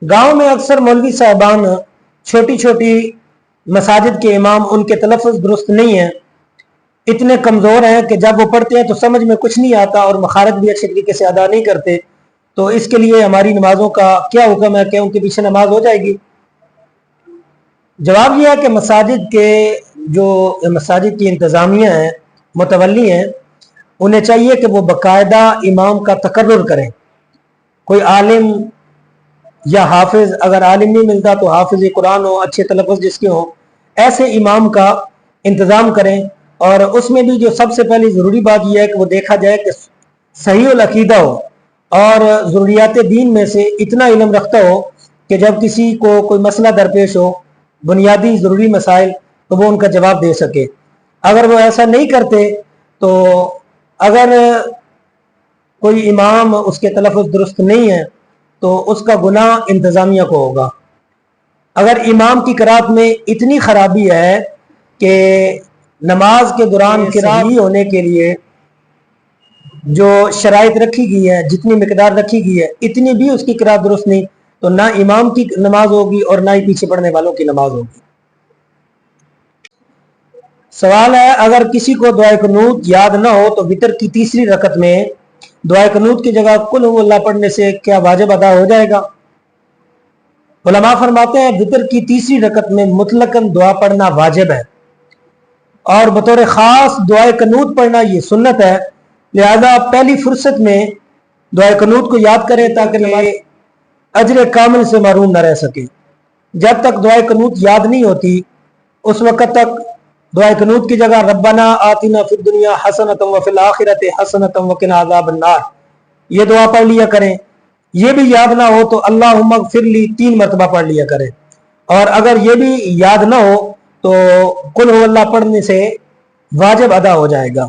گاؤں میں اکثر مولوی صاحبان چھوٹی چھوٹی مساجد کے امام ان کے تلفظ درست نہیں ہیں، اتنے کمزور ہیں کہ جب وہ پڑھتے ہیں تو سمجھ میں کچھ نہیں آتا اور مخارج بھی اچھے طریقے سے ادا نہیں کرتے، تو اس کے لیے ہماری نمازوں کا کیا حکم ہے کہ ان کے پیچھے نماز ہو جائے گی؟ جواب یہ ہے کہ مساجد کی انتظامیہ ہیں، متولی ہیں، انہیں چاہیے کہ وہ باقاعدہ امام کا تقرر کریں۔ کوئی عالم یا حافظ، اگر عالم نہیں ملتا تو حافظ قرآن ہو، اچھے تلفظ جس کے ہوں، ایسے امام کا انتظام کریں۔ اور اس میں بھی جو سب سے پہلی ضروری بات یہ ہے کہ وہ دیکھا جائے کہ صحیح العقیدہ ہو اور ضروریات دین میں سے اتنا علم رکھتا ہو کہ جب کسی کو کوئی مسئلہ درپیش ہو، بنیادی ضروری مسائل، تو وہ ان کا جواب دے سکے۔ اگر وہ ایسا نہیں کرتے تو اگر کوئی امام اس کے تلفظ درست نہیں ہے تو اس کا گناہ انتظامیہ کو ہوگا۔ اگر امام کی قرات میں اتنی خرابی ہے کہ نماز کے دوران صحیح ہونے کے لیے جو شرائط رکھی گئی ہے، جتنی مقدار رکھی گئی ہے، اتنی بھی اس کی قرات درست نہیں، تو نہ امام کی نماز ہوگی اور نہ ہی پیچھے پڑھنے والوں کی نماز ہوگی۔ سوال ہے، اگر کسی کو دعائے قنوت یاد نہ ہو تو وتر کی تیسری رکعت میں دعائے قنوت کی جگہ قل هو اللہ پڑھنے سے کیا واجب ادا ہو جائے گا؟ علماء فرماتے ہیں وتر کی تیسری رکعت میں مطلقاً دعا پڑھنا واجب ہے، اور بطور خاص دعائے قنوت پڑھنا یہ سنت ہے، لہذا پہلی فرصت میں دعائے قنوت کو یاد کریں تاکہ اجر کامل سے محروم نہ رہ سکے۔ جب تک دعائے قنوت یاد نہیں ہوتی اس وقت تک دعائے قنوت کی جگہ ربنا آتنا فی الدنیا حسنۃ وفی الآخرۃ حسنۃ وقنا عذاب النار یہ دعا پڑھ لیا کریں۔ یہ بھی یاد نہ ہو تو اللہم اغفر لی 3 مرتبہ پڑھ لیا کریں، اور اگر یہ بھی یاد نہ ہو تو قل هو اللہ پڑھنے سے واجب ادا ہو جائے گا۔